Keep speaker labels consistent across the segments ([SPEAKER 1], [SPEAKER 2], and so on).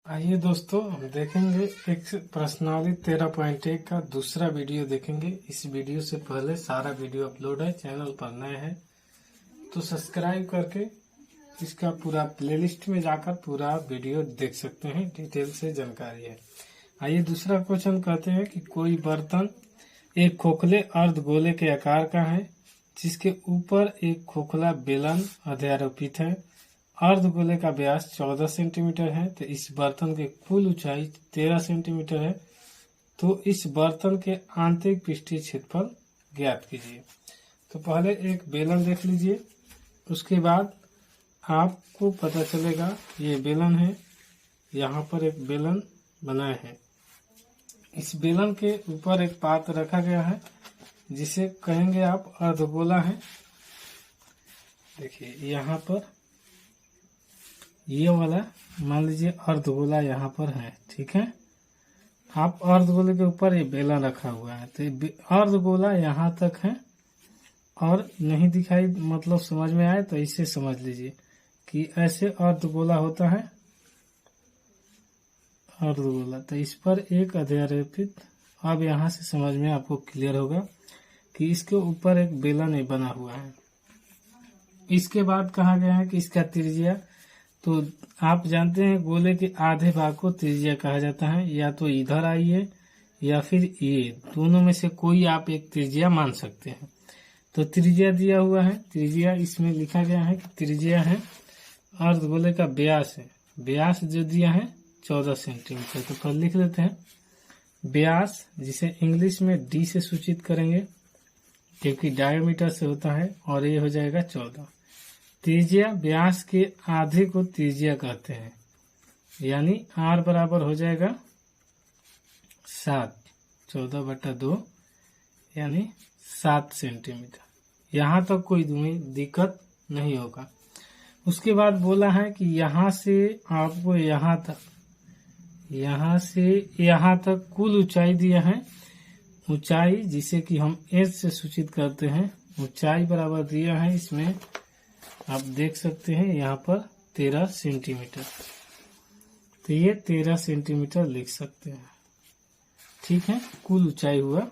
[SPEAKER 1] आइए दोस्तों, हम देखेंगे एक प्रश्नावली 13.1 का दूसरा वीडियो देखेंगे। इस वीडियो से पहले सारा वीडियो अपलोड है। चैनल पर नए हैं तो सब्सक्राइब करके इसका पूरा प्लेलिस्ट में जाकर पूरा वीडियो देख सकते हैं। डिटेल से जानकारी है। आइए दूसरा क्वेश्चन कहते हैं कि कोई बर्तन एक खोखले अर्धगोले के आकार का है जिसके ऊपर एक खोखला बेलन अध्यारोपित है। अर्धगोले का व्यास 14 सेंटीमीटर है तो इस बर्तन की कुल ऊंचाई 13 सेंटीमीटर है। तो इस बर्तन के आंतरिक पृष्ठीय क्षेत्रफल ज्ञात कीजिए। तो पहले एक बेलन देख लीजिए, उसके बाद आपको पता चलेगा ये बेलन है। यहाँ पर एक बेलन बनाए है। इस बेलन के ऊपर एक पात्र रखा गया है जिसे कहेंगे आप अर्धगोला है। देखिए यहाँ पर ये वाला मान लीजिए अर्धगोला यहाँ पर है, ठीक है। आप अर्धगोले के ऊपर ये बेलन रखा हुआ है तो अर्धगोला यहाँ तक है और नहीं दिखाई मतलब समझ में आए तो इसे समझ लीजिए कि ऐसे अर्धगोला होता है अर्धगोला। तो इस पर एक अध्यारोपित, अब यहाँ से समझ में आपको क्लियर होगा कि इसके ऊपर एक बेलन बना हुआ है। इसके बाद कहा गया है कि इसका त्रिज्या, तो आप जानते हैं गोले के आधे भाग को त्रिज्या कहा जाता है। या तो इधर आइए या फिर ये दोनों में से कोई आप एक त्रिज्या मान सकते हैं। तो त्रिज्या दिया हुआ है। त्रिज्या इसमें लिखा गया है कि त्रिज्या है अर्धगोले का व्यास है। व्यास जो दिया है 14 सेंटीमीटर। तो पहले लिख देते हैं व्यास, जिसे इंग्लिश में डी से सूचित करेंगे क्योंकि डायमीटर से होता है, और ये हो जाएगा 14। त्रिज्या, व्यास के आधे को त्रिज्या कहते हैं, यानी r बराबर हो जाएगा 7, 14/2 यानी 7 सेंटीमीटर। यहाँ तक कोई दिक्कत नहीं होगा। उसके बाद बोला है कि यहाँ से आपको यहाँ से यहाँ तक कुल ऊंचाई दिया है। ऊंचाई जिसे कि हम h से सूचित करते हैं, ऊंचाई बराबर दिया है इसमें आप देख सकते हैं यहाँ पर 13 सेंटीमीटर। तो ये 13 सेंटीमीटर लिख सकते हैं, ठीक है। कुल ऊंचाई हुआ,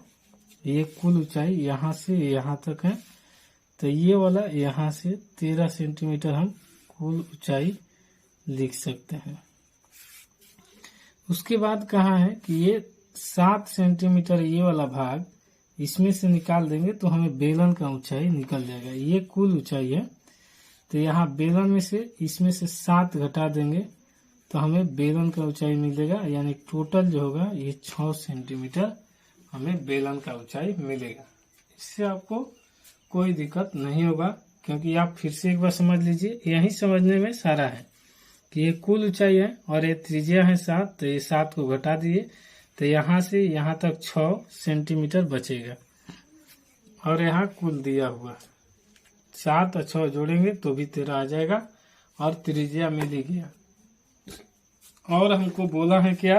[SPEAKER 1] ये कुल ऊंचाई यहाँ से यहाँ तक है। तो ये वाला यहाँ से 13 सेंटीमीटर हम कुल ऊंचाई लिख सकते हैं। उसके बाद कहा है कि ये 7 सेंटीमीटर ये वाला भाग इसमें से निकाल देंगे तो हमें बेलन का ऊंचाई निकल जाएगा। ये कुल ऊंचाई है तो यहाँ बेलन में से इसमें से 7 घटा देंगे तो हमें बेलन का ऊंचाई मिलेगा, यानी टोटल जो होगा ये 6 सेंटीमीटर हमें बेलन का ऊंचाई मिलेगा। इससे आपको कोई दिक्कत नहीं होगा क्योंकि आप फिर से एक बार समझ लीजिए, यही समझने में सारा है कि ये कुल ऊंचाई है और ये त्रिज्या है 7। तो ये 7 को घटा दिए तो यहाँ से यहाँ तक 6 सेंटीमीटर बचेगा। और यहाँ कुल दिया हुआ 7 और 6 जोड़ेंगे तो भी 13 आ जाएगा और त्रिज्या मिल ही गया। और हमको बोला है क्या,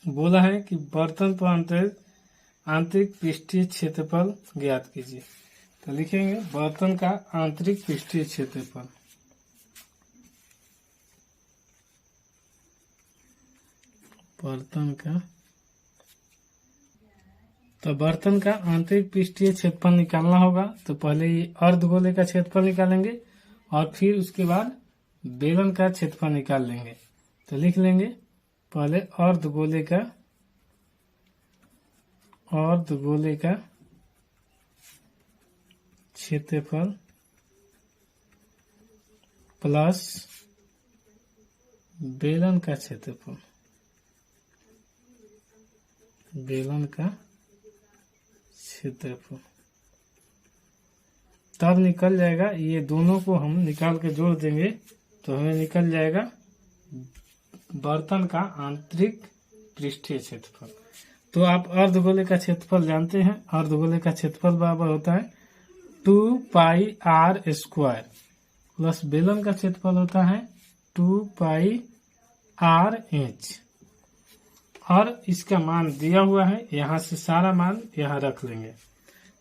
[SPEAKER 1] बोला है कि बर्तन पर आंतरिक पृष्ठीय क्षेत्रफल ज्ञात कीजिए। तो लिखेंगे बर्तन का आंतरिक पृष्ठीय क्षेत्रफल। बर्तन का आंतरिक पृष्ठीय क्षेत्रफल निकालना होगा। तो पहले ये अर्धगोले का क्षेत्रफल निकालेंगे और फिर उसके बाद बेलन का क्षेत्रफल निकाल लेंगे। तो लिख लेंगे पहले अर्धगोले का क्षेत्रफल प्लस बेलन का क्षेत्रफल, तब निकल जाएगा। ये दोनों को हम निकाल के जोड़ देंगे तो हमें निकल जाएगा बर्तन का आंतरिक पृष्ठीय क्षेत्रफल। तो आप अर्धगोले का क्षेत्रफल जानते हैं। अर्धगोले का क्षेत्रफल बराबर होता है 2πr² प्लस बेलन का क्षेत्रफल होता है 2πrh। और इसका मान दिया हुआ है, यहाँ से सारा मान यहाँ रख लेंगे।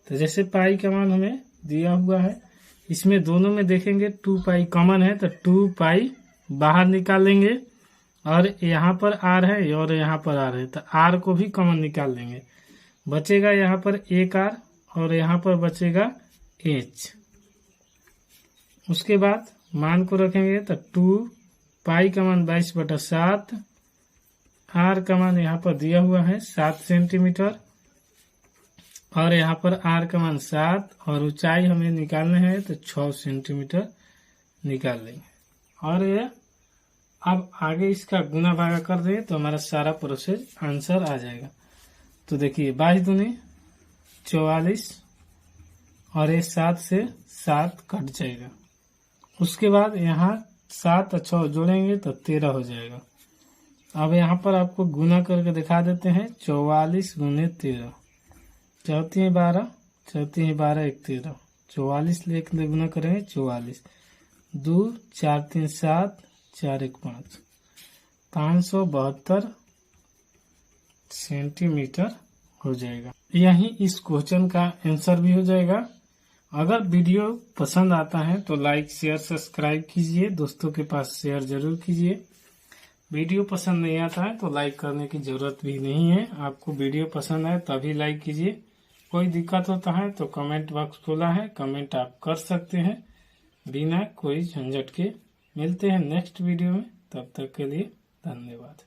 [SPEAKER 1] तो जैसे पाई का मान हमें दिया हुआ है, इसमें दोनों में देखेंगे 2 पाई कॉमन है तो 2 पाई बाहर निकालेंगे और यहाँ पर आर है और यहाँ पर आर है, तो आर को भी कॉमन निकाल लेंगे। बचेगा यहाँ पर एक आर और यहाँ पर बचेगा एच। उसके बाद मान को रखेंगे तो 2 पाई का मान 22/7, आर का मान यहाँ पर दिया हुआ है 7 सेंटीमीटर और यहाँ पर आर का मान 7 और ऊंचाई हमें निकालना है तो 6 सेंटीमीटर निकाल लेंगे। और ये अब आगे इसका गुना भागा कर दें तो हमारा सारा प्रोसेस आंसर आ जाएगा। तो देखिए 22 दूनी 44 और ये 7 से 7 कट जाएगा। उसके बाद यहाँ 7 और 6 जोड़ेंगे तो 13 हो जाएगा। अब यहाँ पर आपको गुना करके दिखा देते हैं। 44 गुने 13, 4 12, 4 12 1 13, 44 लेकर गुना करेंगे 44, 2 4 3 7, 4 1 5, 572 सेंटीमीटर हो जाएगा। यही इस क्वेश्चन का आंसर भी हो जाएगा। अगर वीडियो पसंद आता है तो लाइक शेयर सब्सक्राइब कीजिए, दोस्तों के पास शेयर जरूर कीजिए। वीडियो पसंद नहीं आता है तो लाइक करने की जरूरत भी नहीं है। आपको वीडियो पसंद है तभी लाइक कीजिए। कोई दिक्कत होता है तो कमेंट बॉक्स खुला है, कमेंट आप कर सकते हैं बिना कोई झंझट के। मिलते हैं नेक्स्ट वीडियो में, तब तक के लिए धन्यवाद।